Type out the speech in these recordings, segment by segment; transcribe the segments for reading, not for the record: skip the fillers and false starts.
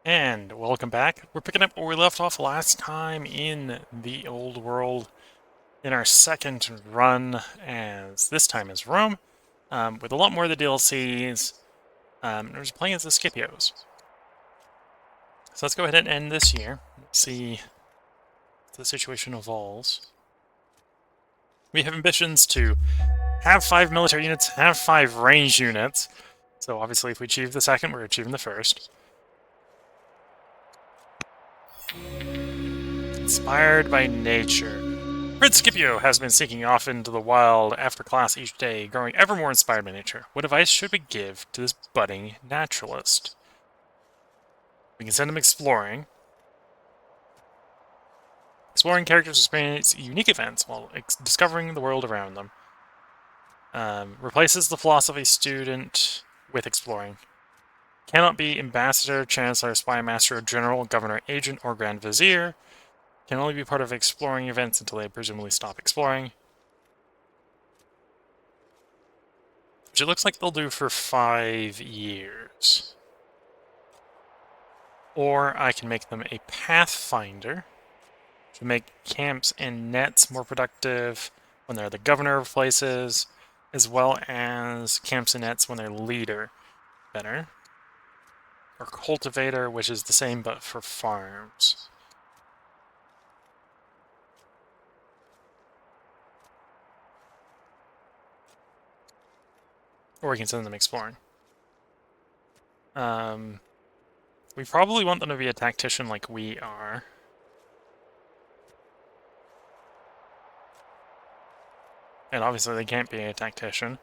And welcome back. We're picking up where we left off last time in the old world in our second run, as this time is Rome, with a lot more of the DLCs. We're just playing as the Scipios. So let's go ahead and end this year. See if the situation evolves. We have ambitions to have 5 military units, have 5 range units. So obviously if we achieve the second, we're achieving the first. Inspired by nature. Prince Scipio has been seeking off into the wild after class each day, growing ever more inspired by nature. What advice should we give to this budding naturalist? We can send him exploring. Exploring characters experience unique events while discovering the world around them. Replaces the philosophy student with exploring. Cannot be ambassador, chancellor, spy master, general, governor, agent, or grand vizier. Can only be part of exploring events until they presumably stop exploring. Which it looks like they'll do for 5 years. Or I can make them a pathfinder to make camps and nets more productive when they're the governor of places, as well as camps and nets when they're leader better. Or cultivator, which is the same but for farms. Or we can send them exploring. We probably want them to be a tactician like we are. And obviously they can't be a tactician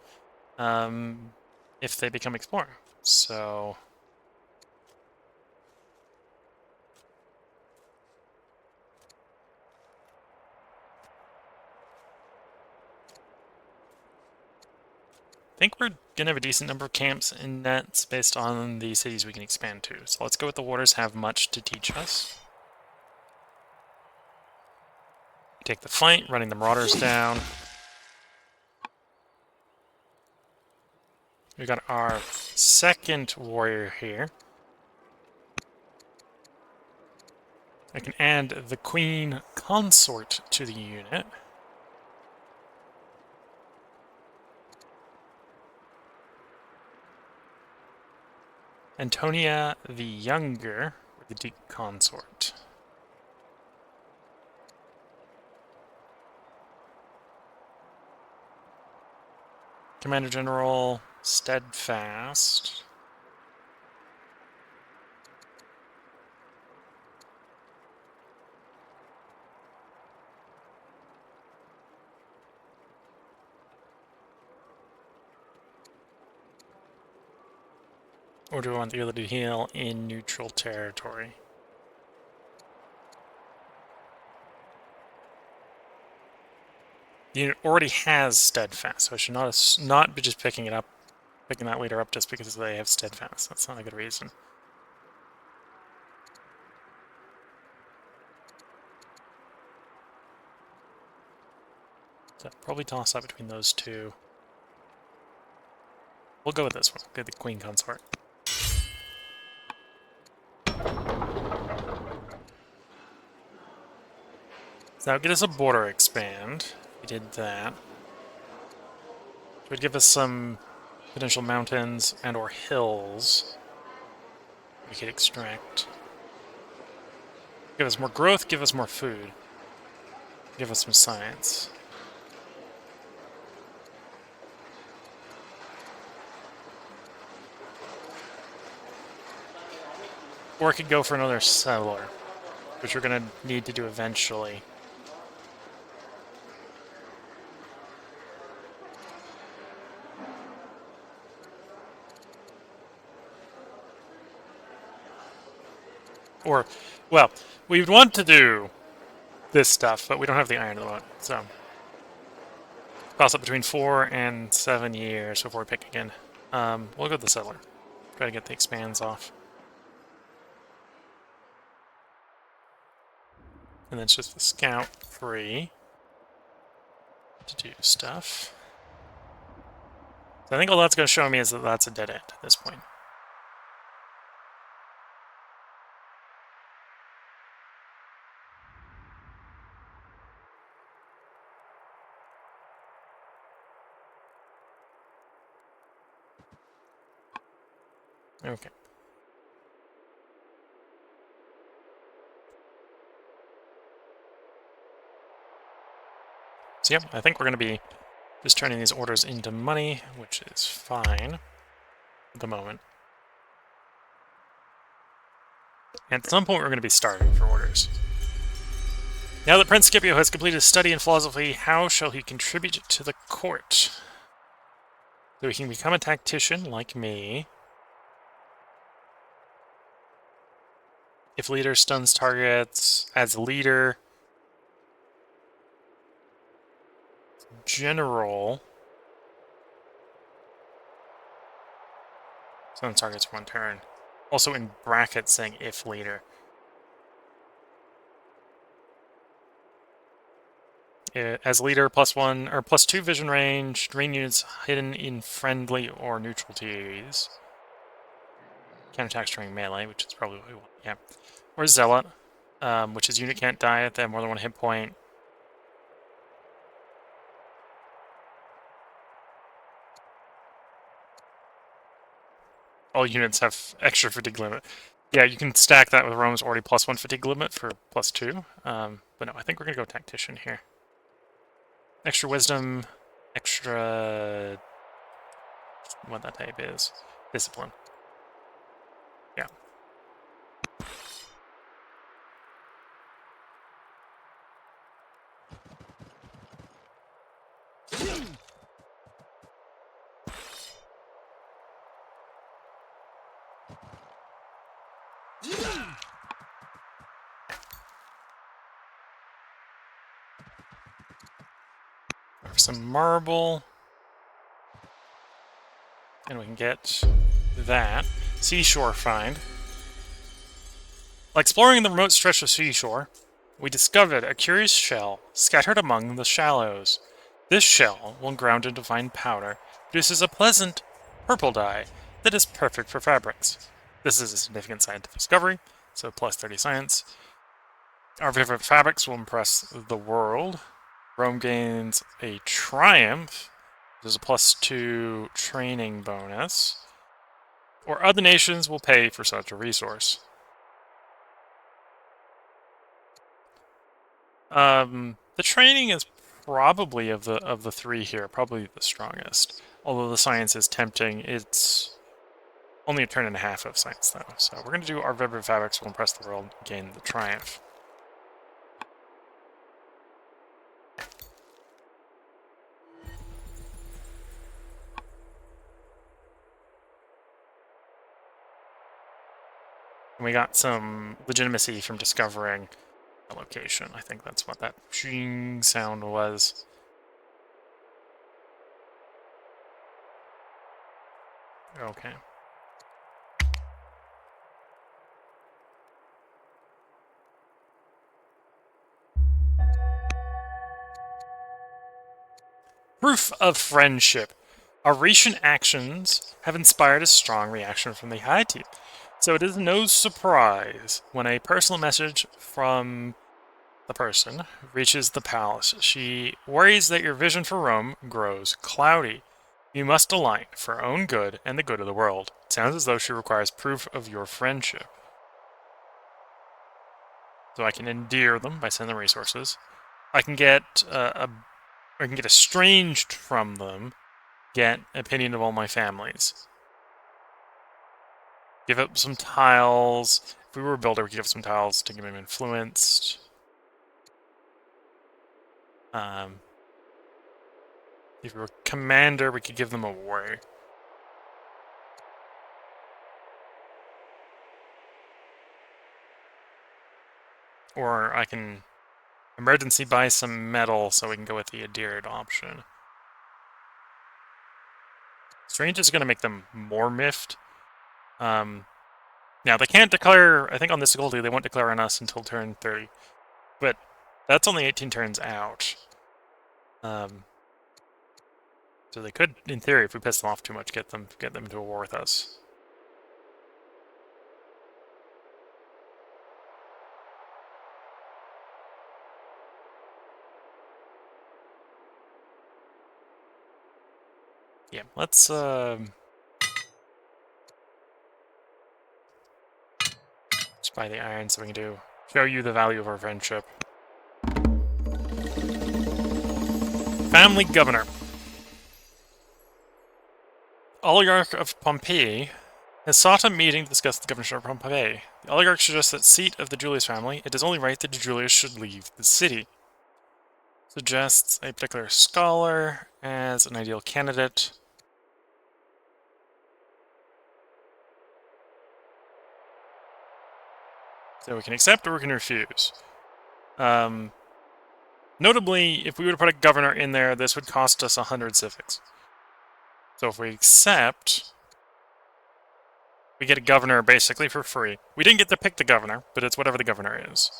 if they become explorer. So I think we're going to have a decent number of camps and nets based on the cities we can expand to. So let's go with the waters have much to teach us. Take the fight, running the marauders down. We got our second warrior here. I can add the queen consort to the unit. Antonia the Younger, or the Duke Consort. Commander General Steadfast. Or do I want the other to heal in neutral territory? The unit already has Steadfast, so I should not be just picking that leader up just because they have Steadfast. That's not a good reason. So probably toss up between those two. We'll go with this one. Get the Queen Consort. So that would get us a border expand. We did that. It would give us some potential mountains and or hills we could extract. Give us more growth, give us more food. Give us some science. Or I could go for another settler, which we're going to need to do eventually. Or, well, we would want to do this stuff, but we don't have the iron at the moment, so. Toss up between 4 and 7 years before we pick again. We'll go with the settler. Try to get the expands off. And then it's just the scout free to do stuff. So I think all that's going to show me is that that's a dead end at this point. So I think all that's going to show me is that that's a dead end at this point. I think all that's going to show me is that that's a dead end at this point. Okay. So yep, I think we're going to be just turning these orders into money, which is fine at the moment. And at some point we're going to be starving for orders. Now that Prince Scipio has completed his study in philosophy, how shall he contribute to the court? So he can become a tactician like me. If leader stuns targets, as leader, general, stuns targets 1 turn. Also in brackets saying if leader. As leader, +1 or +2 vision range, green units hidden in friendly or neutral TAs. Counterattacks during melee, which is probably what we want. Yeah. Or zealot, which is unit can't die if they have more than 1 hit point. All units have extra fatigue limit. Yeah, you can stack that with Rome's already +1 fatigue limit for +2. But no, I think we're going to go tactician here. Extra wisdom, extra... what that type is. Discipline. Yeah. For some marble. And we can get that. Seashore find. While exploring the remote stretch of seashore, we discovered a curious shell scattered among the shallows. This shell, when ground into fine powder, produces a pleasant purple dye that is perfect for fabrics. This is a significant scientific discovery, so +30 science. Our favorite fabrics will impress the world. Rome gains a triumph. There's a +2 training bonus. Or other nations will pay for such a resource. The training is probably of the 3 here, probably the strongest. Although the science is tempting, it's only a turn and a half of science though. So we're going to do our favorite fabrics will impress the world, gain the triumph. And we got some legitimacy from discovering a location. I think that's what that shing sound was. Okay. Proof of friendship. Our recent actions have inspired a strong reaction from the High Team. So it is no surprise when a personal message from the person reaches the palace. She worries that your vision for Rome grows cloudy. You must align for our own good and the good of the world. It sounds as though she requires proof of your friendship. So I can endear them by sending them resources. I can get estranged from them. Get opinion of all my families. Give up some tiles. If we were a builder, we could give some tiles to give him influenced. If we were commander, we could give them away. Or I can emergency buy some metal so we can go with the adhered option. Strange is going to make them more miffed. Now, they can't declare, I think on this Goldie, they won't declare on us until turn 30. But that's only 18 turns out. So they could, in theory, if we piss them off too much, get them to a war with us. Yeah, let's Buy the iron so we can show you the value of our friendship. Family Governor. Oligarch of Pompeii has sought a meeting to discuss the governorship of Pompeii. The oligarch suggests that seat of the Julius family, it is only right that Julius should leave the city. Suggests a particular scholar as an ideal candidate. So we can accept or we can refuse. Notably, if we were to put a governor in there, this would cost us 100 civics. So if we accept, we get a governor basically for free. We didn't get to pick the governor, but it's whatever the governor is.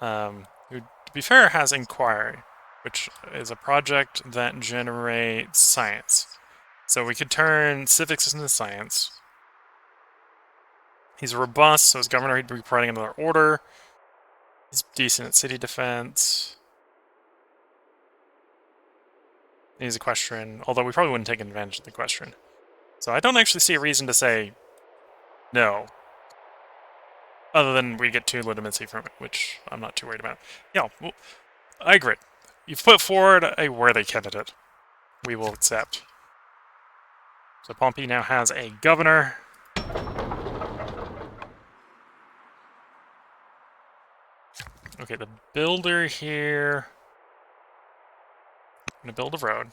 Who, to be fair, has Inquiry, which is a project that generates science. So we could turn civics into science. He's robust, so as governor he'd be providing another order. He's decent at city defense. He's equestrian, although we probably wouldn't take advantage of the equestrian. So I don't actually see a reason to say no. Other than we get 2 legitimacy from it, which I'm not too worried about. Yeah, well, I agree. You've put forward a worthy candidate. We will accept. So Pompey now has a governor. Okay, the builder here. I'm going to build a road.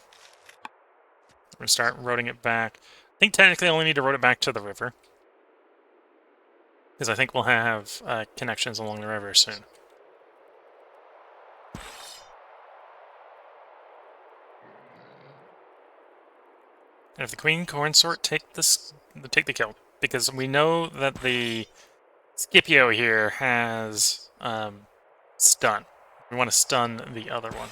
We're going to start roading it back. I think technically I only need to road it back to the river. Because I think we'll have connections along the river soon. And if the queen consort take the kill, because we know that the Scipio here has stun. We want to stun the other one.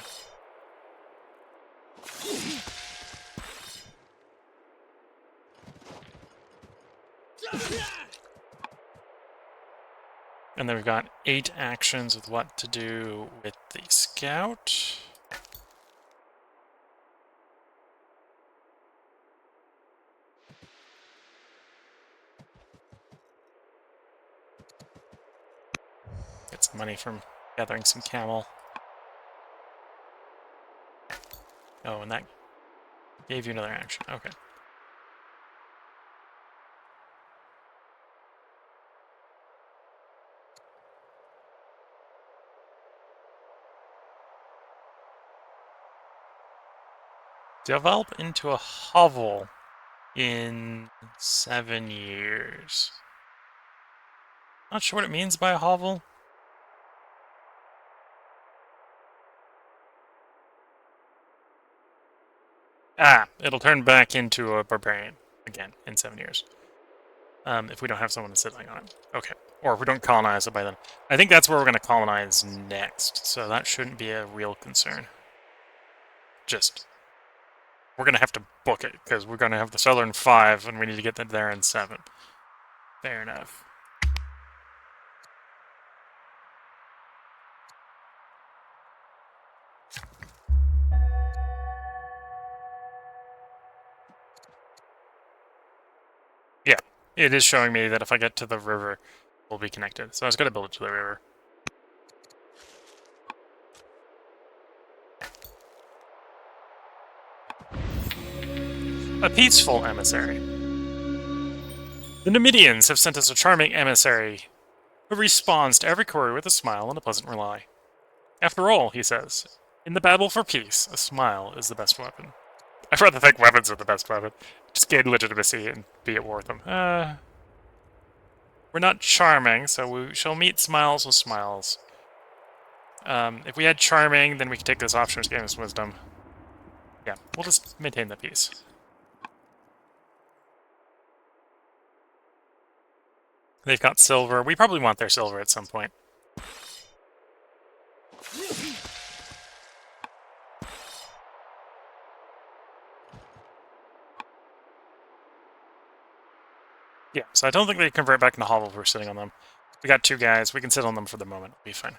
And then we've got 8 actions with what to do with the scout. Get some money from gathering some camel. Oh, and that gave you another action. Okay. Develop into a hovel in 7 years. Not sure what it means by a hovel. Ah, it'll turn back into a barbarian again in 7 years. If we don't have someone to sit on it. Okay. Or if we don't colonize it by then. I think that's where we're going to colonize next, so that shouldn't be a real concern. We're going to have to book it, because we're going to have the Southern 5, and we need to get them there in 7. Fair enough. Yeah, it is showing me that if I get to the river, we'll be connected. So I was going to build it to the river. A peaceful emissary. The Numidians have sent us a charming emissary who responds to every query with a smile and a pleasant reply. After all, he says, in the battle for peace, a smile is the best weapon. I'd rather think weapons are the best weapon. Just gain legitimacy and be at war with them. We're not charming, so we shall meet smiles with smiles. If we had charming, then we could take this option as gain us wisdom. Yeah, we'll just maintain the peace. They've got silver. We probably want their silver at some point. Yeah, so I don't think they convert back into hovel if we're sitting on them. We got 2 guys. We can sit on them for the moment. It'll be fine.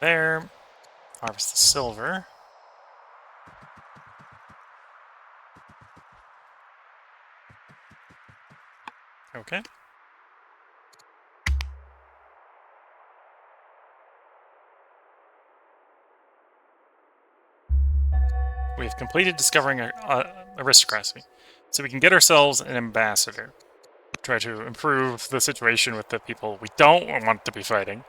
There. Harvest the silver. Okay. We've completed discovering aristocracy, so we can get ourselves an ambassador. Try to improve the situation with the people we don't want to be fighting.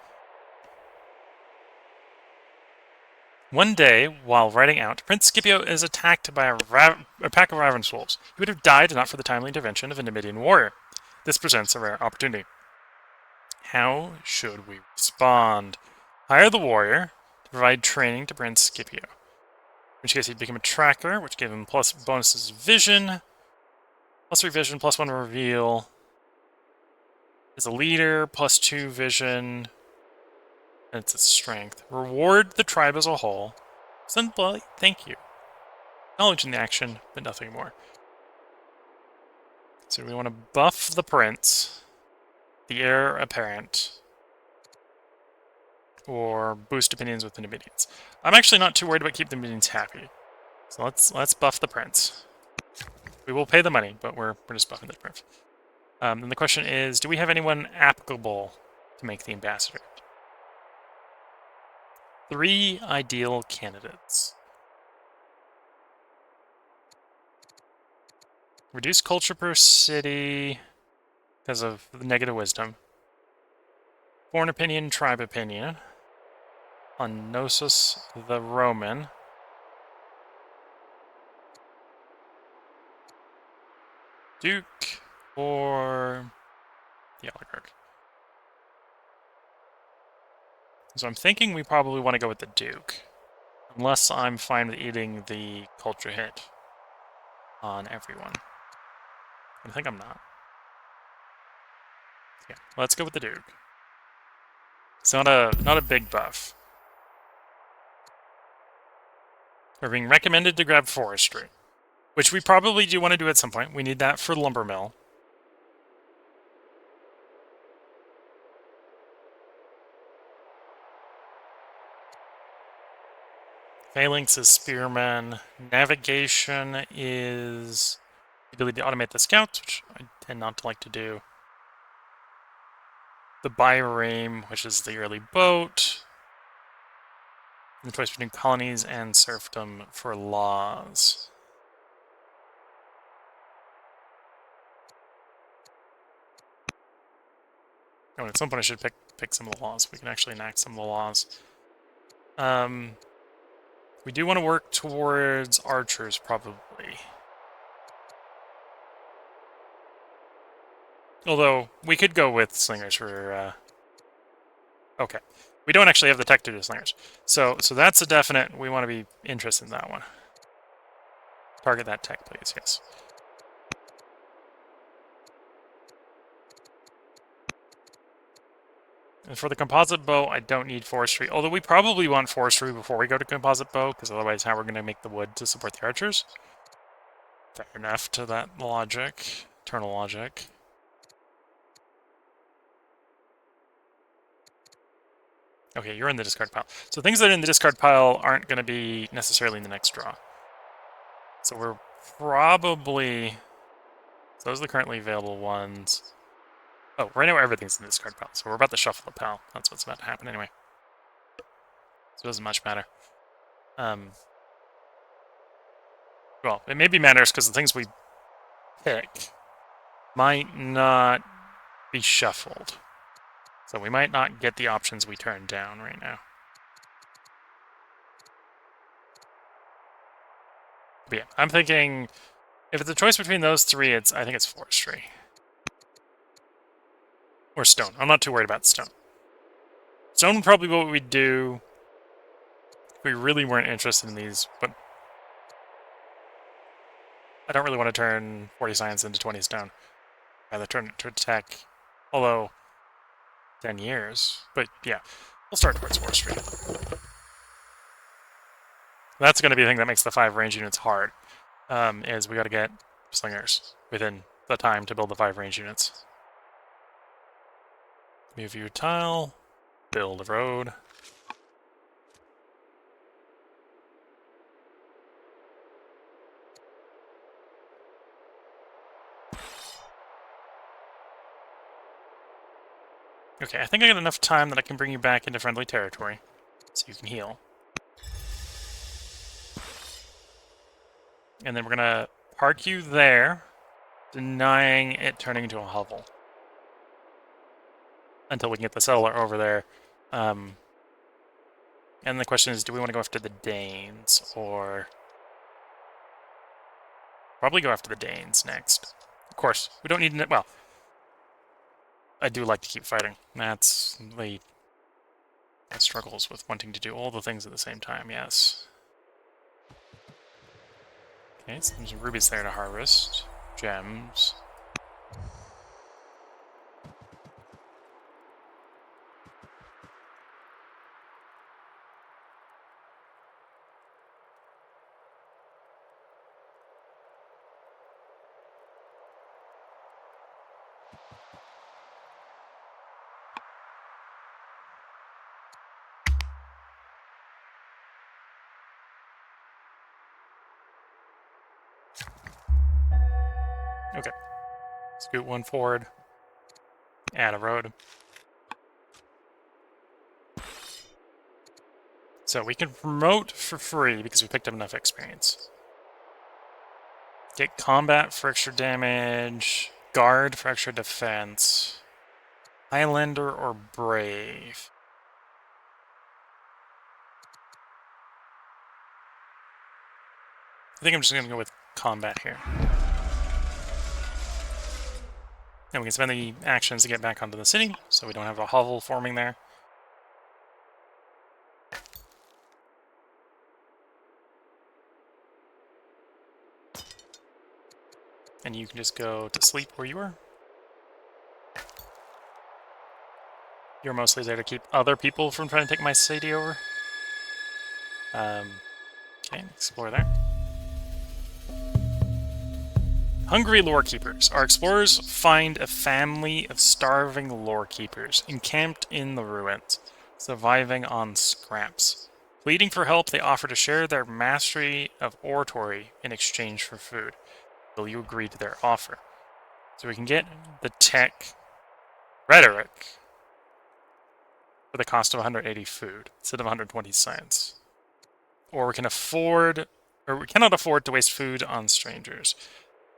One day, while riding out, Prince Scipio is attacked by a pack of ravenous wolves. He would have died not for the timely intervention of a Numidian warrior. This presents a rare opportunity. How should we respond? Hire the warrior to provide training to Prince Scipio. In which case he'd become a tracker, which gave him plus bonuses vision, plus 3 vision, plus 1 reveal. As a leader, plus 2 vision. And it's a strength. Reward the tribe as a whole. Send blood, thank you. Knowledge in the action, but nothing more. So we want to buff the prince, the heir apparent, or boost opinions with the Numidians. I'm actually not too worried about keeping the Numidians happy. So let's buff the prince. We will pay the money, but we're just buffing the prince. Then the question is, do we have anyone applicable to make the ambassador? 3 ideal candidates. Reduce culture per city because of the negative wisdom. Foreign opinion, tribe opinion. On Gnosis the Roman. Duke or the oligarch. So I'm thinking we probably want to go with the Duke. Unless I'm fine with eating the culture hit on everyone. I think I'm not. Yeah, let's go with the Duke. It's not a big buff. We're being recommended to grab forestry, which we probably do want to do at some point. We need that for the lumber mill. Phalanx is spearman. Navigation is the ability to automate the scouts, which I tend not to like to do. The Byrame, which is the early boat. And the choice between colonies and serfdom for laws. Oh, at some point I should pick some of the laws. We can actually enact some of the laws. We do want to work towards archers, probably. Although, we could go with slingers for... Okay. We don't actually have the tech to do slingers. So that's a definite. We want to be interested in that one. Target that tech, please. Yes. And for the composite bow, I don't need forestry. Although we probably want forestry before we go to composite bow, because otherwise how we're going to make the wood to support the archers. Fair enough to that logic. Eternal logic. Okay, you're in the discard pile. So things that are in the discard pile aren't going to be necessarily in the next draw. So we're probably... So those are the currently available ones. Oh, right now everything's in the discard pile. So we're about to shuffle the pile. That's what's about to happen anyway. So it doesn't much matter. Well, it maybe matters because the things we pick might not be shuffled. So we might not get the options we turned down right now. But yeah, I'm thinking if it's a choice between those 3, I think it's forestry. Or stone. I'm not too worried about stone. Stone would probably be what we'd do if we really weren't interested in these, but I don't really want to turn 40 science into 20 stone. I'd rather turn it to tech, although 10 years. But yeah, we'll start towards forestry. That's going to be the thing that makes the 5 range units hard, is we got to get slingers within the time to build the 5 range units. Move your tile, build a road. Okay, I think I got enough time that I can bring you back into friendly territory, so you can heal. And then we're gonna park you there, denying it turning into a hovel. Until we can get the settler over there. And the question is, do we want to go after the Danes, or... Probably go after the Danes next. Of course, we don't need... Well, I do like to keep fighting. That's the struggles with wanting to do all the things at the same time, yes. Okay, so there's rubies there to harvest. Gems. Okay. Scoot one forward. Add a road. So we can promote for free because we picked up enough experience. Get combat for extra damage. Guard for extra defense. Highlander or brave? I think I'm just going to go with combat here. And we can spend the actions to get back onto the city, so we don't have a hovel forming there. And you can just go to sleep where you were. You're mostly there to keep other people from trying to take my city over. Okay, explore there. Hungry lore keepers. Our explorers find a family of starving lore keepers encamped in the ruins, surviving on scraps. Pleading for help, they offer to share their mastery of oratory in exchange for food. Will you agree to their offer? So we can get the tech rhetoric for the cost of 180 food instead of 120 science. Or we can afford, or we cannot afford to waste food on strangers.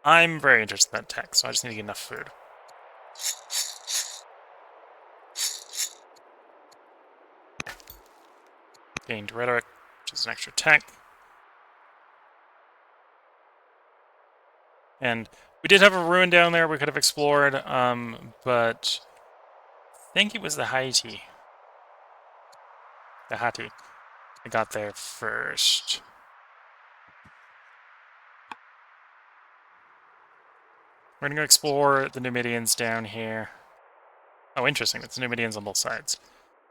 I'm very interested in that tech, so I just need to get enough food. Gained rhetoric, which is an extra tech. And we did have a ruin down there we could have explored, but I think it was the Hatti. I got there first. We're going to go explore the Numidians down here. Oh, interesting. It's Numidians on both sides.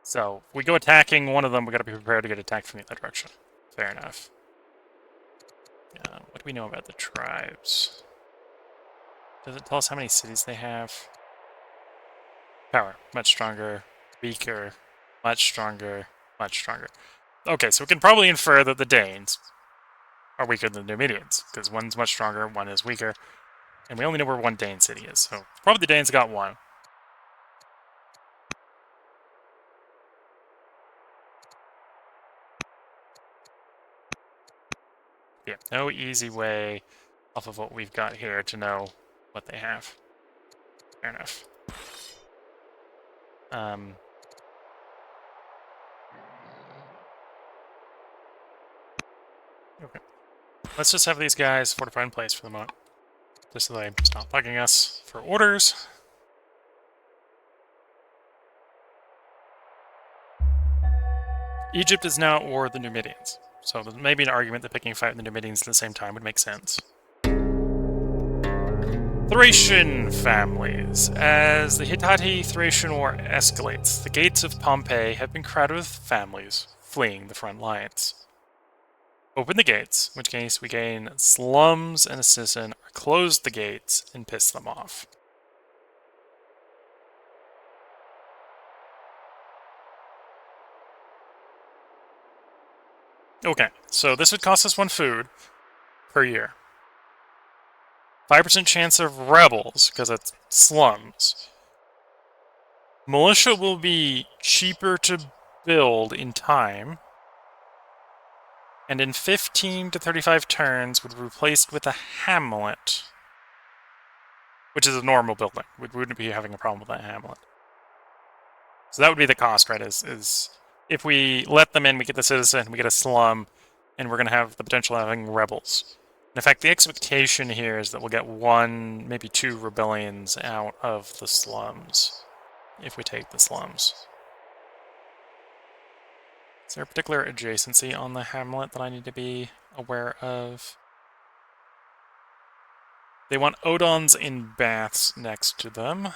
So, if we go attacking one of them, we got to be prepared to get attacked from the other direction. Fair enough. What do we know about the tribes? Does it tell us how many cities they have? Power. Much stronger. Weaker. Much stronger. Much stronger. Okay, so we can probably infer that the Danes are weaker than the Numidians, because one's much stronger, one is weaker. And we only know where one Dane city is, so probably the Danes got one. Yeah, no easy way off of what we've got here to know what they have. Fair enough. Okay. Let's just have these guys fortify in place for the moment. Just so they stop bugging us for orders. Egypt is now at war with the Numidians. So there may be an argument that picking a fight with the Numidians at the same time would make sense. Thracian families. As the Hittite-Thracian War escalates, the gates of Pompeii have been crowded with families fleeing the front lines. Open the gates, in which case we gain slums and a citizen, or close the gates and piss them off. Okay, so this would cost us 1 food per year. 5% chance of rebels, because it's slums. Militia will be cheaper to build in time, and in 15 to 35 turns would be replaced with a hamlet, which is a normal building. We wouldn't be having a problem with that hamlet. So that would be the cost, right? Is if we let them in, we get the citizen, we get a slum, and we're going to have the potential of having rebels. In fact, the expectation here is that we'll get 1, maybe 2 rebellions out of the slums, if we take the slums. Is there a particular adjacency on the hamlet that I need to be aware of? They want Odons in baths next to them.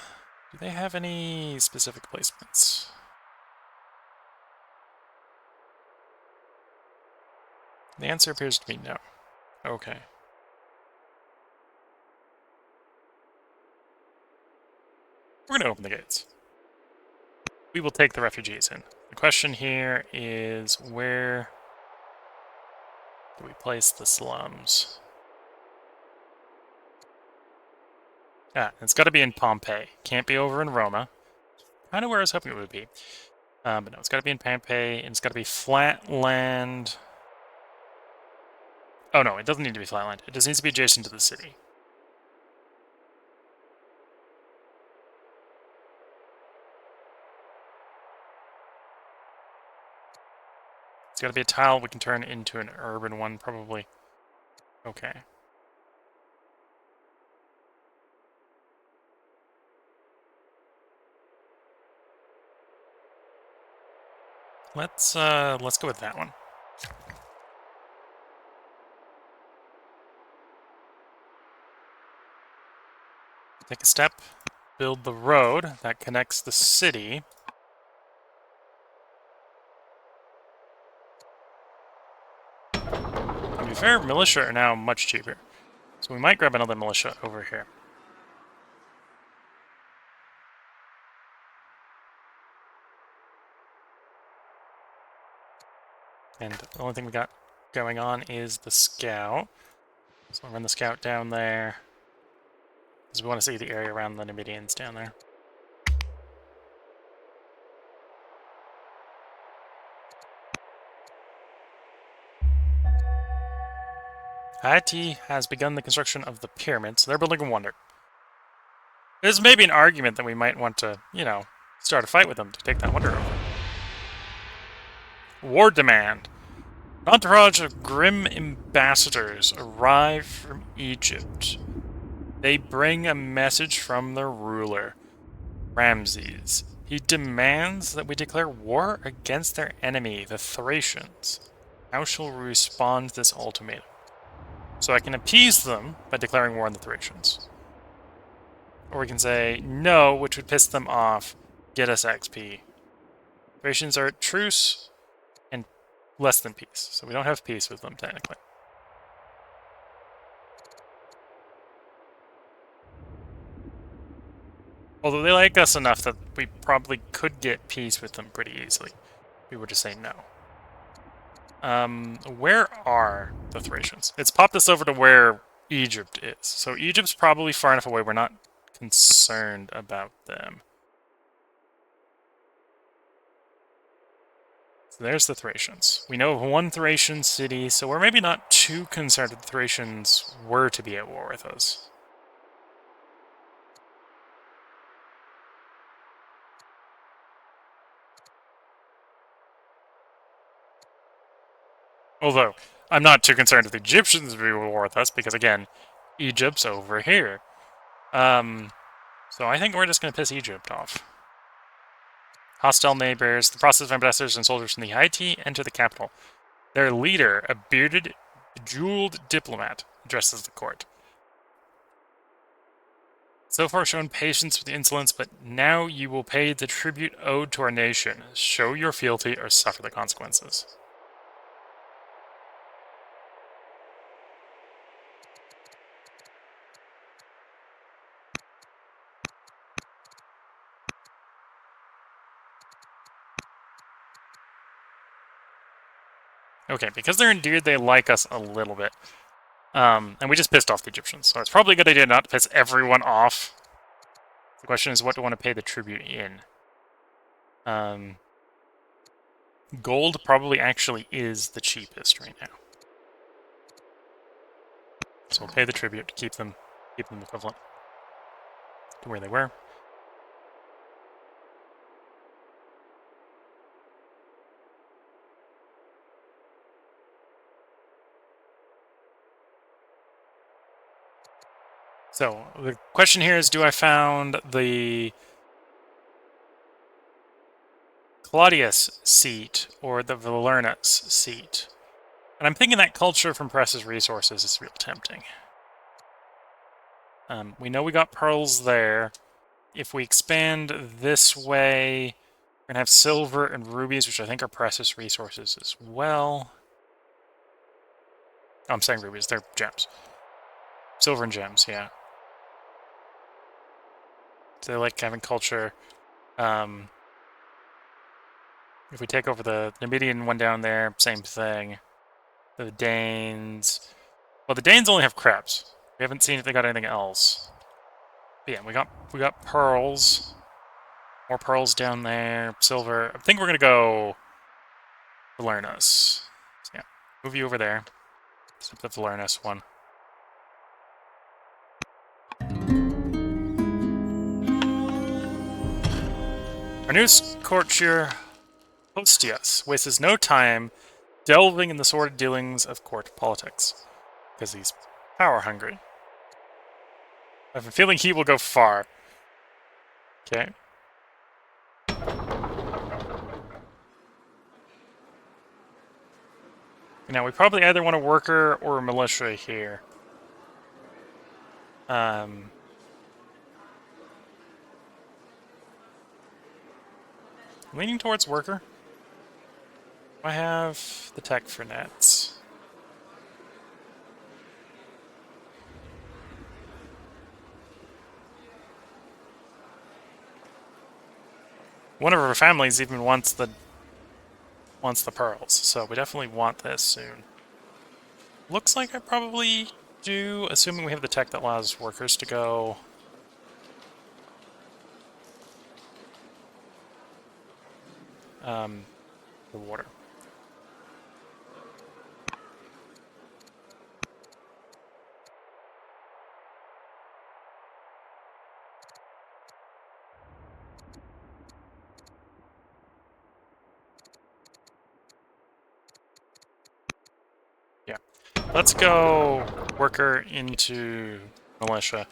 Do they have any specific placements? The answer appears to be no. Okay. We're going to open the gates. We will take the refugees in. The question here is, where do we place the slums? Ah, it's got to be in Pompeii. Can't be over in Roma. Kind of where I was hoping it would be. But no, it's got to be in Pompeii, and it's got to be flat land. Oh no, it doesn't need to be flat land. It just needs to be adjacent to the city. It's got to be a tile we can turn into an urban one, probably. Okay. Let's go with that one. Take a step, build the road that connects the city. To be fair, militia are now much cheaper. So we might grab another militia over here. And the only thing we got going on is the scout. So I'll run the scout down there, because we want to see the area around the Numidians down there. Haiti has begun the construction of the pyramids. They're building a wonder. There's maybe an argument that we might want to, start a fight with them to take that wonder over. War demand. An entourage of grim ambassadors arrive from Egypt. They bring a message from their ruler, Ramses. He demands that we declare war against their enemy, the Thracians. How shall we respond to this ultimatum? So I can appease them by declaring war on the Thracians. Or we can say no, which would piss them off, get us XP. Thracians are at truce and less than peace, so we don't have peace with them technically. Although they like us enough that we probably could get peace with them pretty easily. We would just say no. Where are the Thracians? It's popped us over to where Egypt is. So Egypt's probably far enough away we're not concerned about them. So there's the Thracians. We know of one Thracian city, so we're maybe not too concerned if the Thracians were to be at war with us. Although, I'm not too concerned if the Egyptians would be at war with us, because again, Egypt's over here. So I think we're just going to piss Egypt off. Hostile neighbors, the process of ambassadors and soldiers from the Haiti enter the capital. Their leader, a bearded, bejeweled diplomat, addresses the court. So far shown patience with insolence, but now you will pay the tribute owed to our nation. Show your fealty or suffer the consequences. Okay, because they're endeared, they like us a little bit. And we just pissed off the Egyptians, so it's probably a good idea not to piss everyone off. The question is, what do we want to pay the tribute in? Gold probably actually is the cheapest right now. So we'll pay the tribute to keep them equivalent to where they were. So the question here is, do I found the Claudius seat or the Valernus seat? And I'm thinking that culture from Press's resources is real tempting. We know we got pearls there. If we expand this way, we're going to have silver and rubies, which I think are Press's resources as well. Oh, I'm saying rubies, they're gems. Silver and gems, yeah. So they like having culture. If we take over the Numidian one down there, same thing. The Danes. Well, the Danes only have crabs. We haven't seen if they got anything else. But yeah, we got pearls. More pearls down there. Silver. I think we're gonna go Valernus. So yeah, move you over there. Set the Valernus one. Our new courtier Hostius wastes no time delving in the sordid dealings of court politics, because he's power hungry. I have a feeling he will go far. Okay. Now we probably either want a worker or a militia here. Leaning towards worker. I have the tech for nets. One of our families even wants the pearls, so we definitely want this soon. Looks like I probably do, assuming we have the tech that allows workers to go. The water. Yeah. Let's go worker into militia.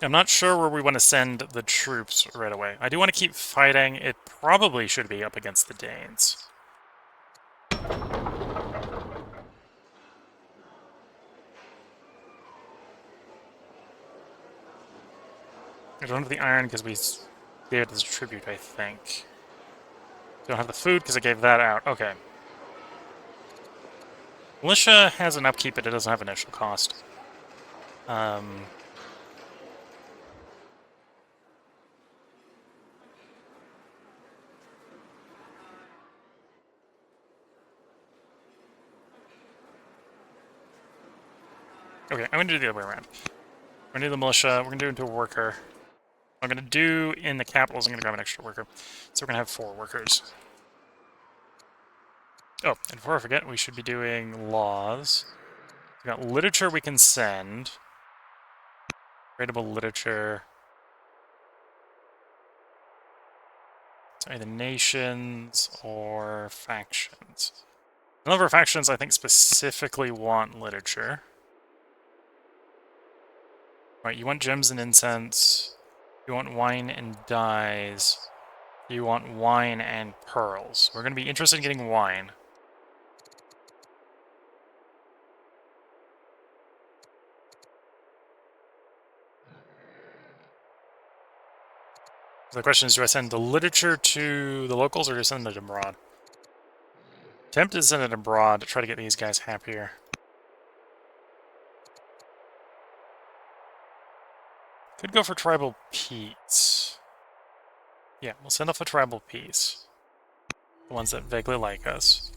I'm not sure where we want to send the troops right away. I do want to keep fighting. It probably should be up against the Danes. I don't have the iron because we gave it as a tribute, I think. Don't have the food because I gave that out. Okay. Militia has an upkeep, but it doesn't have initial cost. Okay, I'm going to do the other way around. We're going to do the militia. We're going to do it into a worker. I'm going to do in the capitals, I'm going to grab an extra worker. So we're going to have 4 workers. Oh, and before I forget, we should be doing laws. We got literature we can send. Tradable literature. It's either nations or factions. None of our factions, I think, specifically want literature. Right, you want gems and incense. You want wine and dyes. You want wine and pearls. We're going to be interested in getting wine. So the question is, do I send the literature to the locals or do I send it abroad? Tempted to send it abroad to try to get these guys happier. Could go for tribal peace. Yeah, we'll send off a tribal peace. The ones that vaguely like us.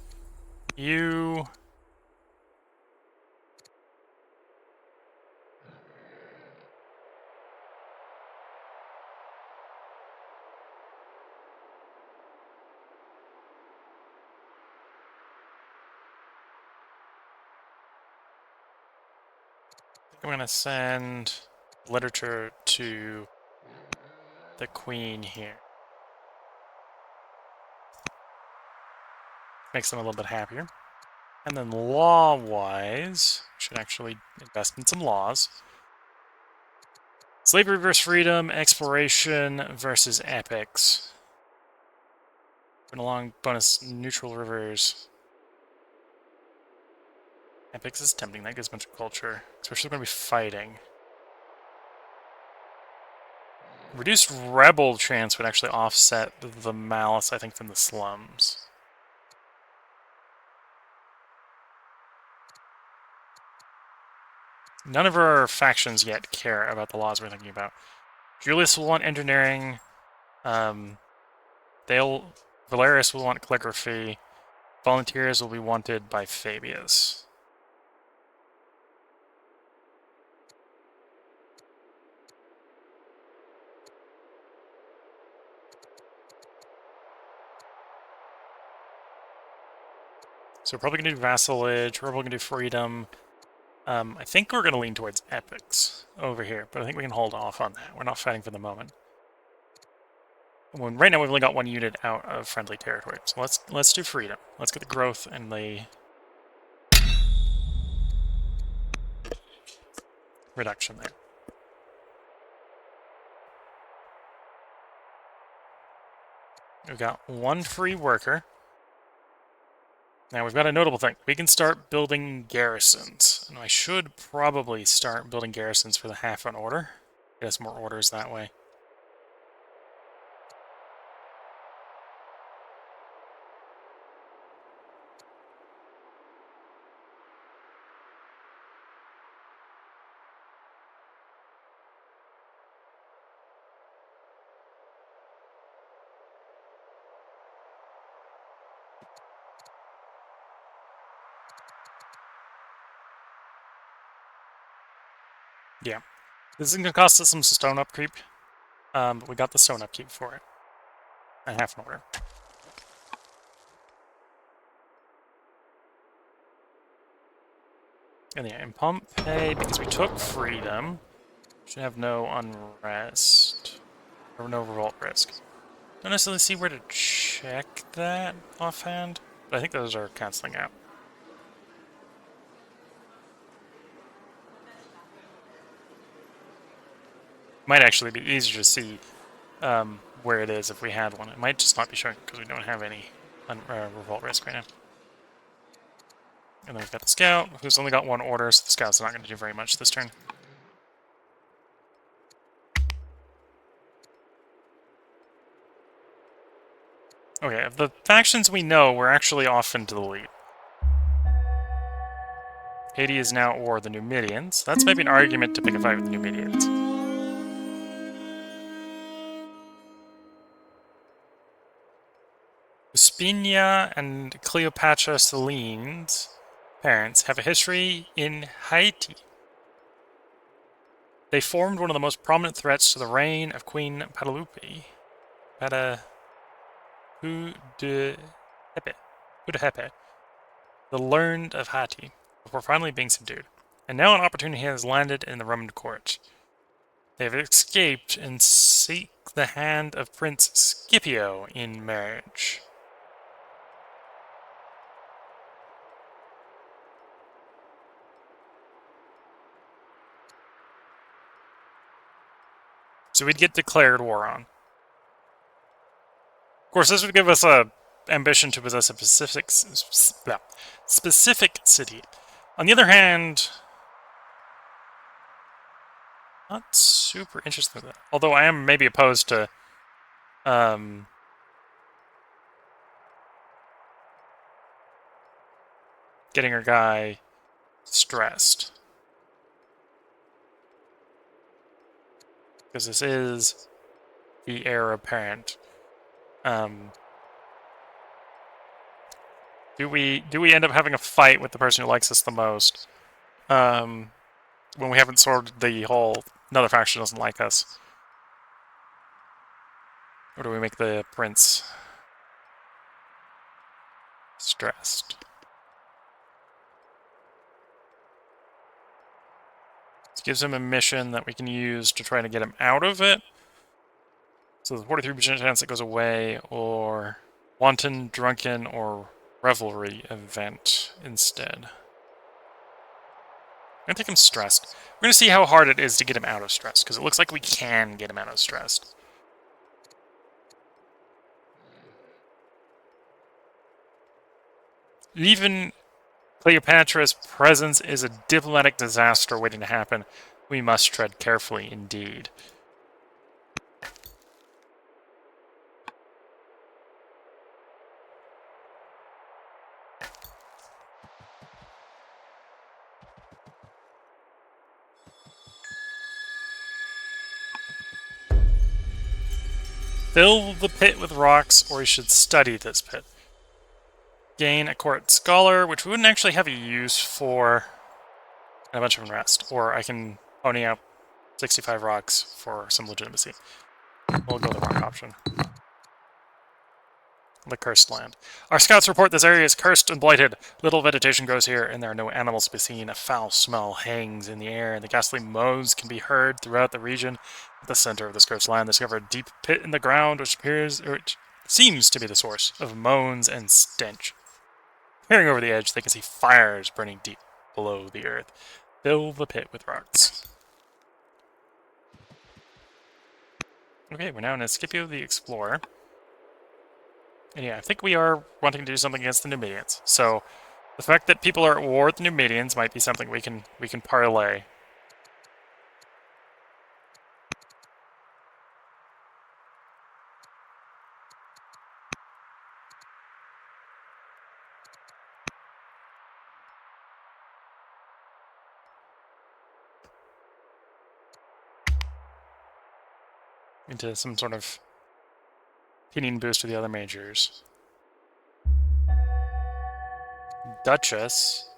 You... I'm going to send literature to the queen here. Makes them a little bit happier. And then law-wise, should actually invest in some laws. Slavery versus freedom, exploration versus epics. Been along bonus neutral rivers. Epics is tempting, that gives a bunch of culture. Especially when we're going to be fighting. Reduced rebel chance would actually offset the malice, I think, from the slums. None of our factions yet care about the laws we're thinking about. Julius will want engineering. Valerius will want calligraphy. Volunteers will be wanted by Fabius. So we're probably going to do vassalage, we're probably going to do freedom. I think we're going to lean towards epics over here, but I think we can hold off on that. We're not fighting for the moment. Right now we've only got one unit out of friendly territory, so let's do freedom. Let's get the growth and the reduction there. We've got one free worker. Now we've got a notable thing. We can start building garrisons. And I should probably start building garrisons for the half an order. Get us more orders that way. Yeah. This is going to cost us some stone upkeep. But we got the stone upkeep for it. And half an order. And yeah, in Pompeii, because we took freedom, should have no unrest. Or no revolt risk. Don't necessarily see where to check that offhand, but I think those are cancelling out. Might actually be easier to see where it is if we had one. It might just not be showing because we don't have any revolt risk right now. And then we've got the scout, who's only got one order, so the scout's not going to do very much this turn. Okay, of the factions we know, we're actually off into the lead. Haiti is now or the Numidians. That's maybe an argument to pick a fight with the Numidians. Spinia and Cleopatra Selene's parents have a history in Haiti. They formed one of the most prominent threats to the reign of Queen Padalupe. Padahudehepe, the learned of Haiti, before finally being subdued. And now an opportunity has landed in the Roman court. They have escaped and seek the hand of Prince Scipio in marriage. So we'd get declared war on. Of course, this would give us a ambition to possess a specific city. On the other hand, not super interested in that. Although I am maybe opposed to getting our guy stressed. Because this is the heir apparent. Do we end up having a fight with the person who likes us the most? When we haven't sorted the whole another faction doesn't like us? Or do we make the prince stressed? This gives him a mission that we can use to try to get him out of it. So the 43% chance it goes away, or wanton, drunken, or revelry event instead. I'm gonna take him stressed. We're gonna see how hard it is to get him out of stress, because it looks like we can get him out of stress. Even Cleopatra's presence is a diplomatic disaster waiting to happen. We must tread carefully indeed. Fill the pit with rocks, or you should study this pit. Gain a court scholar, which we wouldn't actually have a use for, and a bunch of unrest. Or I can pony up 65 rocks for some legitimacy. We'll go the rock option. The cursed land. Our scouts report this area is cursed and blighted. Little vegetation grows here, and there are no animals to be seen. A foul smell hangs in the air, and the ghastly moans can be heard throughout the region. At the center of this cursed land, they discover a deep pit in the ground, which seems to be the source of moans and stench. Peering over the edge, they can see fires burning deep below the earth. Fill the pit with rocks. Okay, we're now in Scipio the Explorer. And yeah, I think we are wanting to do something against the Numidians. So the fact that people are at war with the Numidians might be something we can parlay. Into some sort of opinion boost to the other majors. Duchess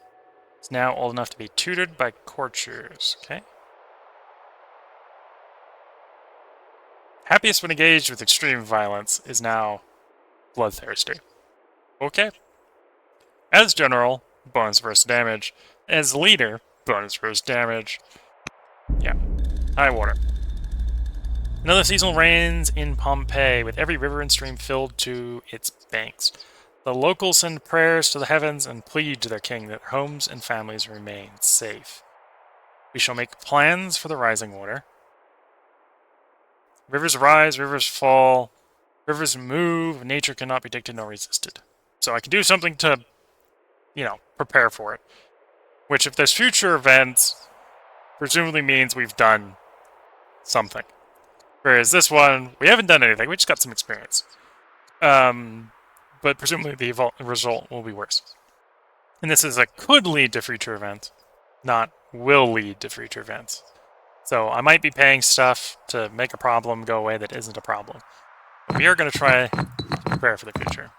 is now old enough to be tutored by courtiers. Okay. Happiest when engaged with extreme violence is now bloodthirsty. Okay. As general, bonus versus damage. As leader, bonus versus damage. Yeah. High water. Another seasonal rains in Pompeii, with every river and stream filled to its banks. The locals send prayers to the heavens and plead to their king that their homes and families remain safe. We shall make plans for the rising water. Rivers rise, rivers fall, rivers move, nature cannot be dictated nor resisted. So I can do something to, prepare for it. Which, if there's future events, presumably means we've done something. Whereas this one, we haven't done anything, we just got some experience. But presumably the result will be worse. And this is a could lead to future events, not will lead to future events. So I might be paying stuff to make a problem go away that isn't a problem. But we are going to try to prepare for the future.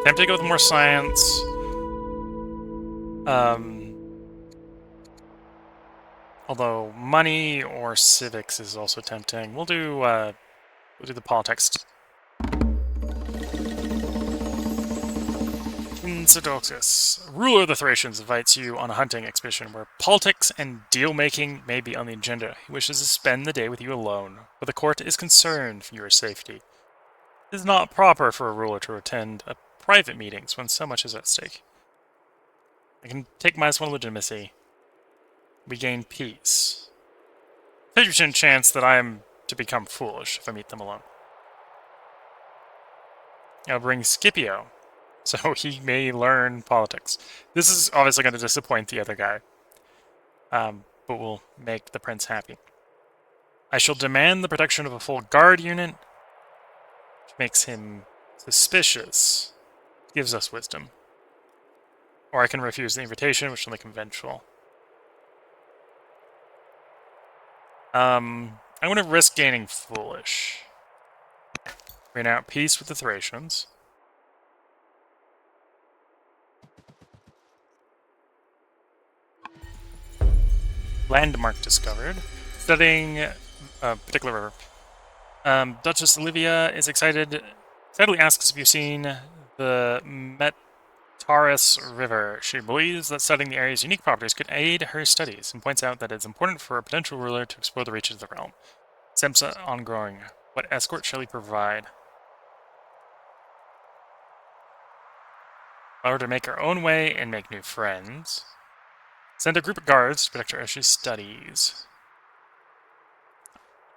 Tempted to go with more science. Although money or civics is also tempting. We'll do the politics. Insidoxus, ruler of the Thracians, invites you on a hunting expedition where politics and deal-making may be on the agenda. He wishes to spend the day with you alone, but the court is concerned for your safety. It is not proper for a ruler to attend private meetings when so much is at stake. I can take -1 legitimacy. We gain peace. 50% chance that I am to become foolish if I meet them alone. I'll bring Scipio, so he may learn politics. This is obviously going to disappoint the other guy, but will make the prince happy. I shall demand the protection of a full guard unit, which makes him suspicious. Gives us wisdom. Or I can refuse the invitation, which will make him vengeful. I'm going to risk gaining foolish. We're now at peace with the Thracians. Landmark discovered. studying a particular river. Duchess Olivia is excitedly asks if you've seen the Taurus River. She believes that studying the area's unique properties could aid her studies, and points out that it's important for a potential ruler to explore the reaches of the realm. Semsa on growing. What escort shall he provide? Allow her to make her own way and make new friends. Send a group of guards to protect her as she studies.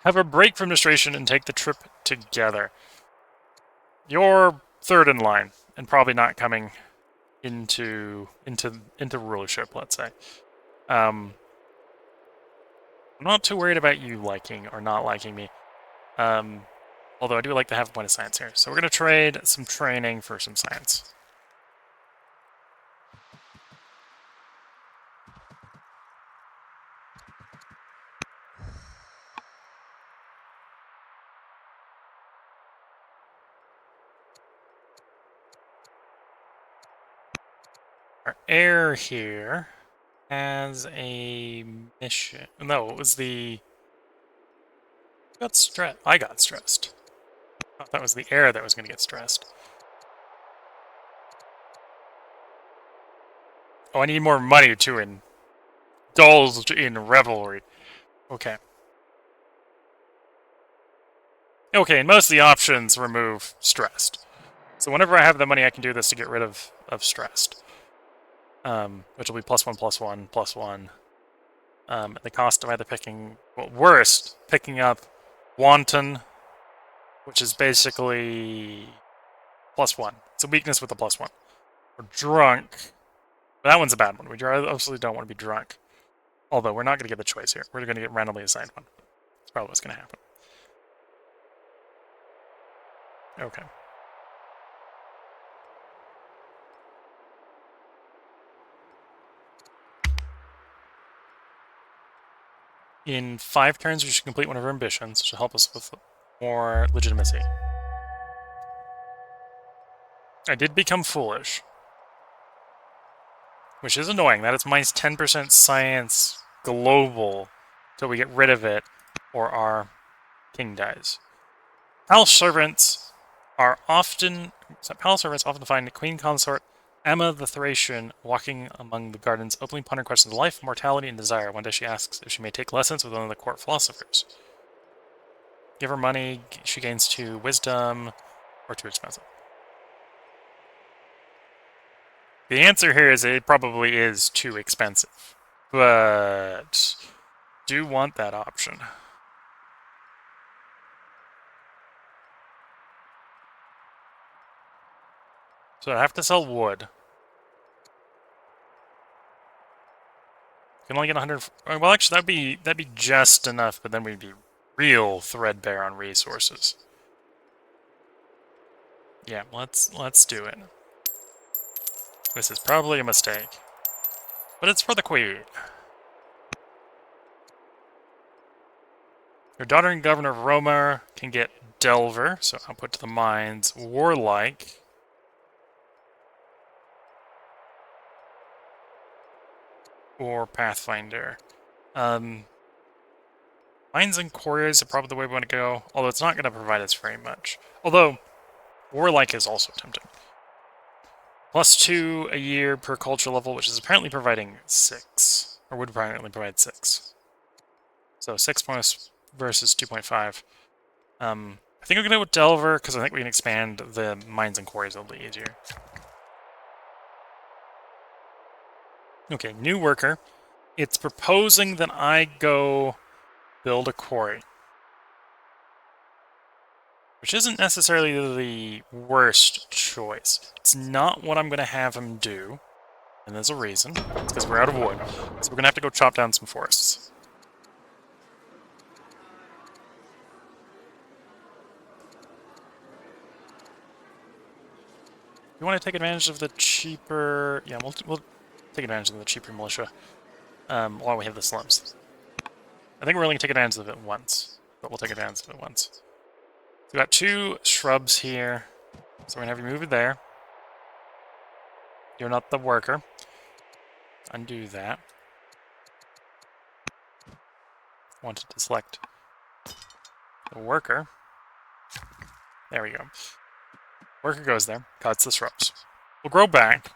Have a break from administration and take the trip together. You're third in line, and probably not coming into rulership, let's say. I'm not too worried about you liking or not liking me. Although I do like to have a point of science here. So we're going to trade some training for some science. Our heir here has a mission. No, it was the... I got stressed. I thought that was the heir that was going to get stressed. Oh, I need more money to indulge in revelry. Okay. Okay, and most of the options remove stressed. So whenever I have the money, I can do this to get rid of stressed. Which will be +1, the cost of either picking... Well, worst, picking up wanton, which is basically +1. It's a weakness with a +1. Or drunk. That one's a bad one. We absolutely don't want to be drunk. Although, we're not going to get the choice here. We're going to get randomly assigned one. That's probably what's going to happen. Okay. In 5 turns, we should complete one of our ambitions, which will help us with more legitimacy. I did become foolish. Which is annoying. That is minus 10% science global till we get rid of it or our king dies. Palace servants often find the queen consort Emma the Thracian walking among the gardens, openly pondering questions of life, mortality, and desire. One day she asks if she may take lessons with one of the court philosophers. Give her money, she gains 2 wisdom, or too expensive. The answer here is it probably is too expensive, but do want that option. So I have to sell wood. Can only get 100. Well, actually, that'd be just enough, but then we'd be real threadbare on resources. Yeah, let's do it. This is probably a mistake, but it's for the queen. Your daughter and Governor of Roma can get Delver, so I'll put to the mines. Warlike. Or Pathfinder. Mines and quarries are probably the way we want to go, although it's not going to provide us very much. Although, Warlike is also tempting. +2 a year per culture level, which is apparently providing 6. Or would apparently provide 6. So 6 points versus 2.5. I think I'm going to go with Delver, because I think we can expand the mines and quarries a little bit easier. Okay, new worker. It's proposing that I go build a quarry. Which isn't necessarily the worst choice. It's not what I'm going to have him do. And there's a reason. It's because we're out of wood. So we're going to have to go chop down some forests. You want to take advantage of the cheaper... Yeah, we'll take advantage of the cheaper militia. While we have the slums. I think we're only going to take advantage of it once. But we'll take advantage of it once. So we've got 2 shrubs here. So we're going to have you move it there. You're not the worker. Undo that. wanted to select the worker. There we go. Worker goes there, cuts the shrubs. We'll grow back.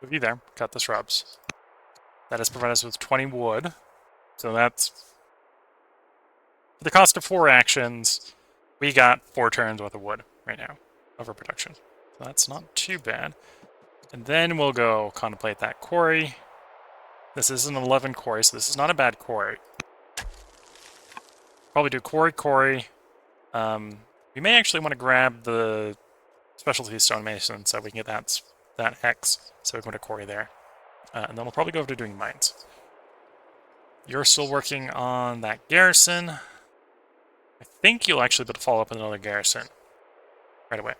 Move you there, cut the shrubs. That has provided us with 20 wood. So that's... For the cost of 4 actions, we got 4 turns worth of wood right now, overproduction. So that's not too bad. And then we'll go contemplate that quarry. This is an 11 quarry, so this is not a bad quarry. Probably do quarry. We may actually want to grab the specialty stonemason so we can get that hex, so we can go to quarry there. And then we'll probably go over to doing mines. You're still working on that garrison. I think you'll actually be able to follow up with another garrison right away.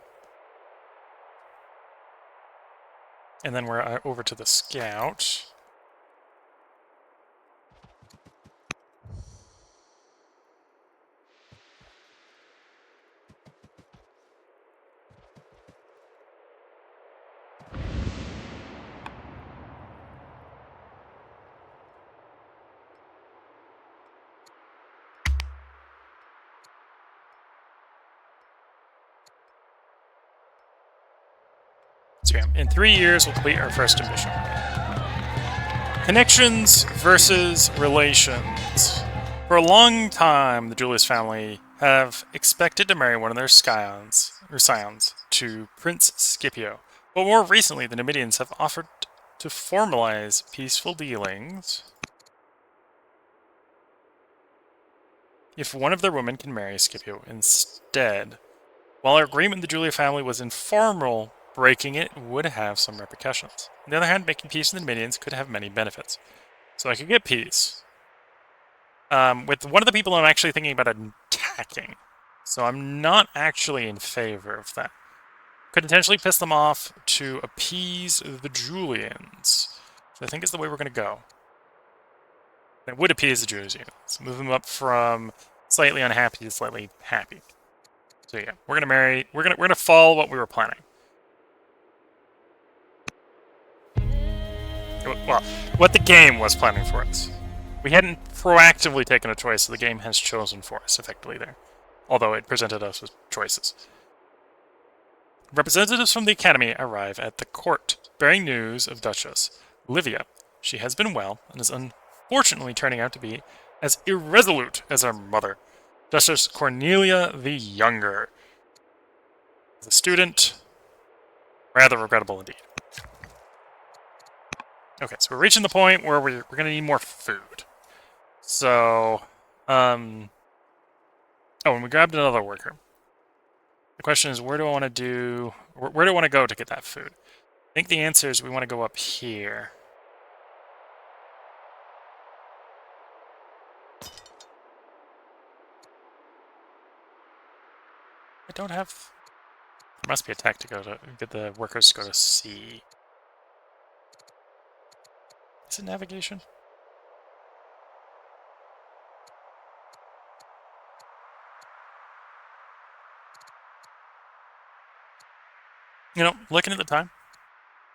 And then we're over to the scout. So yeah, in 3 years, we'll complete our first ambition. Connections versus relations. For a long time, the Julius family have expected to marry one of their scions to Prince Scipio. But more recently, the Numidians have offered to formalize peaceful dealings if one of their women can marry Scipio instead. While our agreement with the Julia family was informal, breaking it would have some repercussions. On the other hand, making peace with the Numidians could have many benefits. So I could get peace with one of the people I'm actually thinking about attacking. So I'm not actually in favor of that. Could intentionally piss them off to appease the Julians. So I think is the way we're going to go. It would appease the Julians. Move them up from slightly unhappy to slightly happy. So yeah, we're gonna marry. We're gonna follow what we were planning. Well, what the game was planning for us. We hadn't proactively taken a choice, so the game has chosen for us effectively there. Although it presented us with choices. Representatives from the Academy arrive at the court, bearing news of Duchess Livia. She has been well, and is unfortunately turning out to be as irresolute as her mother, Duchess Cornelia the Younger. As a student, rather regrettable indeed. Okay, so we're reaching the point where we're going to need more food. So, oh, and we grabbed another worker. The question is, where do I want to go to get that food? I think the answer is we want to go up here. I don't have... There must be a tech to go to get the workers to go to C. Is it navigation? You know, looking at the time,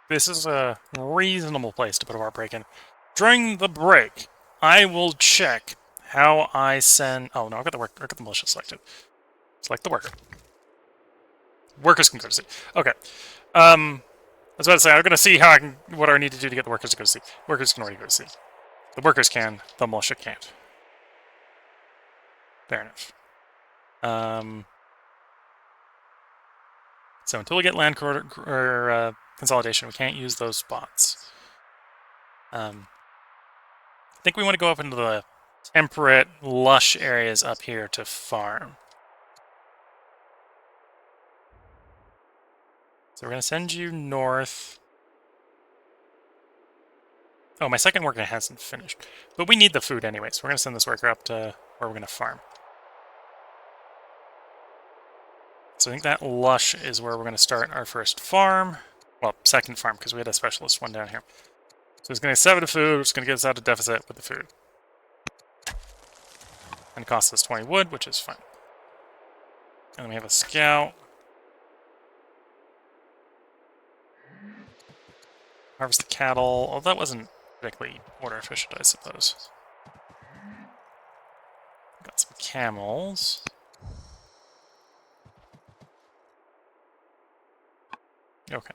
this is a reasonable place to put a war break in. During the break, I will check how I send... Oh, no, I've got the militia selected. Select the worker. Workers can go to C. Okay. I was about to say, I'm going to see what I need to do to get the workers to go to C. Workers can already go to C. The workers can, the militia can't. Fair enough. So until we get land consolidation, we can't use those spots. I think we want to go up into the temperate, lush areas up here to farm. So we're going to send you north. Oh, my second worker hasn't finished. But we need the food anyway, so we're going to send this worker up to where we're going to farm. So I think that lush is where we're going to start our first farm. Well, second farm, because we had a specialist one down here. So it's going to get 7 to food, it's going to get us out of deficit with the food. And it costs us 20 wood, which is fine. And then we have a scout. Harvest the cattle. Oh, that wasn't particularly order efficient, I suppose. camels. Okay.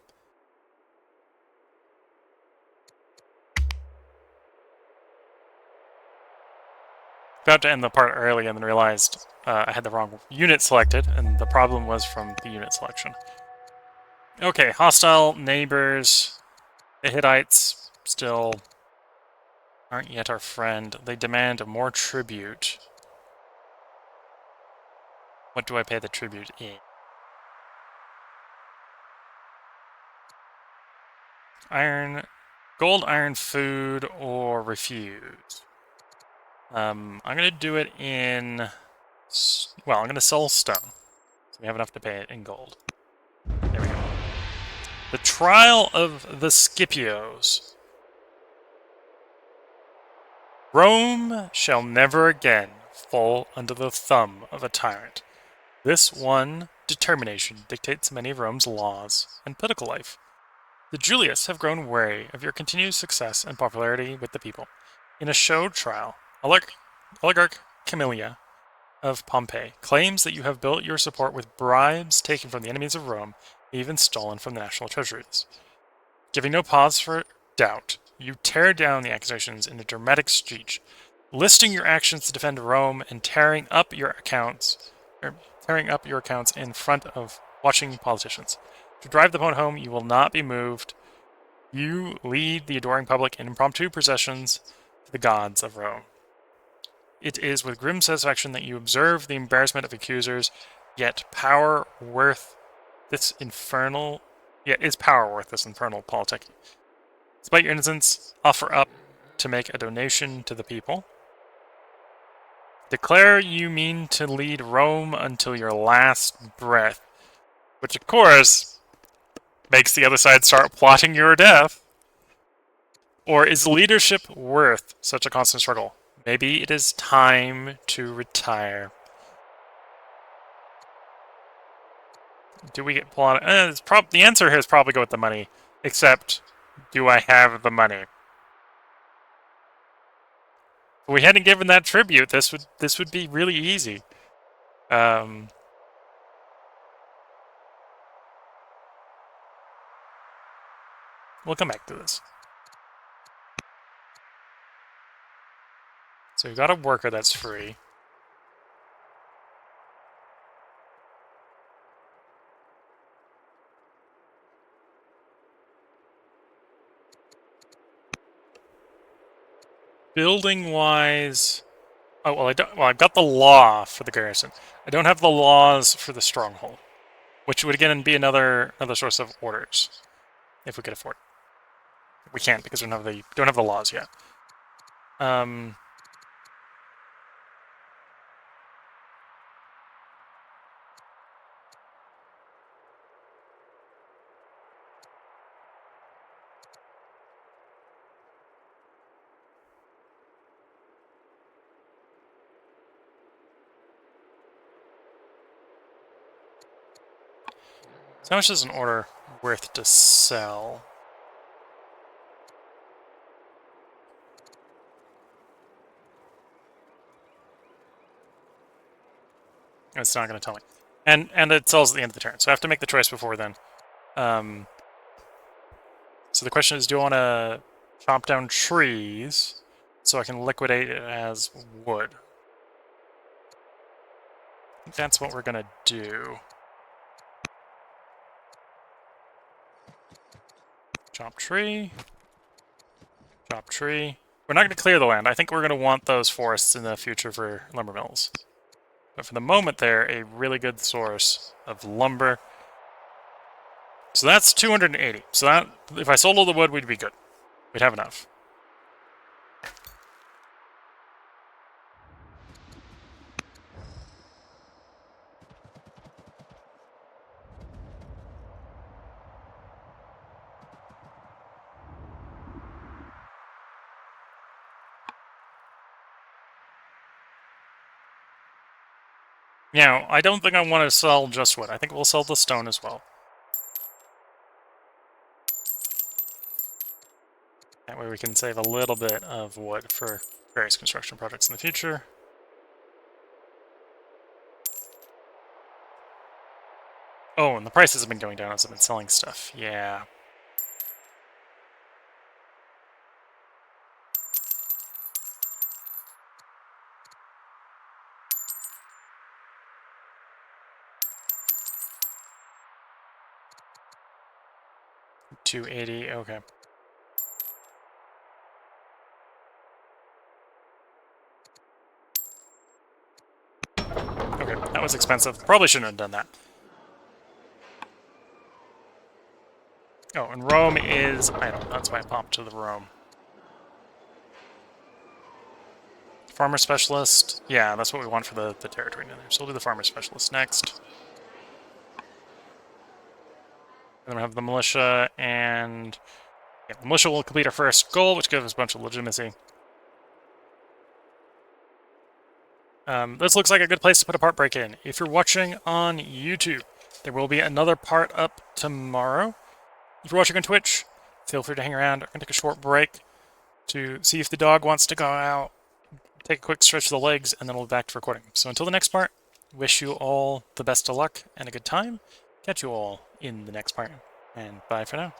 About to end the part early and then realized I had the wrong unit selected, and the problem was from the unit selection. Okay, hostile neighbors. The Hittites still aren't yet our friend. They demand more tribute. What do I pay the tribute in? Iron, gold, iron, food, or refuse. I'm gonna do it in. Well, I'm gonna sell stone, so we have enough to pay it in gold. There we go. The trial of the Scipios. Rome shall never again fall under the thumb of a tyrant. This one determination dictates many of Rome's laws and political life. The Julius have grown wary of your continued success and popularity with the people. In a show trial, Oligarch Camilla of Pompeii claims that you have built your support with bribes taken from the enemies of Rome, even stolen from the national treasuries. Giving no pause for doubt, you tear down the accusations in a dramatic speech, listing your actions to defend Rome and tearing up your accounts in front of watching politicians. To drive the point home, you will not be moved. You lead the adoring public in impromptu processions to the gods of Rome. It is with grim satisfaction that you observe the embarrassment of accusers, yet is power worth this infernal politic. Despite your innocence, offer up to make a donation to the people. Declare you mean to lead Rome until your last breath, which of course makes the other side start plotting your death. Or is leadership worth such a constant struggle? Maybe it is time to retire. Do we get plotted? The answer here is probably go with the money. Except, do I have the money? If we hadn't given that tribute, this would be really easy. We'll come back to this. So we've got a worker that's free. Building-wise... Oh, well, I've got the law for the garrison. I don't have the laws for the stronghold, which would again be another source of orders, if we could afford it. We can't because we don't have the laws yet. So how much is an order worth to sell? It's not going to tell me. And it sells at the end of the turn, so I have to make the choice before then. So the question is, do I want to chop down trees so I can liquidate it as wood? I think that's what we're going to do. Chop tree. Chop tree. We're not going to clear the land. I think we're going to want those forests in the future for lumber mills. But for the moment, they're a really good source of lumber. So that's 280. So that, if I sold all the wood, we'd be good. We'd have enough. Now, I don't think I want to sell just wood. I think we'll sell the stone as well. That way we can save a little bit of wood for various construction projects in the future. Oh, and the prices have been going down as I've been selling stuff. Yeah. $280, okay. Okay, that was expensive. Probably shouldn't have done that. Oh, and Rome is idle. That's why I popped to the Rome. Farmer Specialist. Yeah, that's what we want for the territory down there. So we'll do the Farmer Specialist next. And then we have the Militia, and yeah, the Militia will complete our first goal, which gives us a bunch of legitimacy. This looks like a good place to put a part break in. If you're watching on YouTube, there will be another part up tomorrow. If you're watching on Twitch, feel free to hang around. I'm going to take a short break to see if the dog wants to go out, take a quick stretch of the legs, and then we'll be back to recording. So until the next part, wish you all the best of luck and a good time. Catch you all in the next part, and bye for now.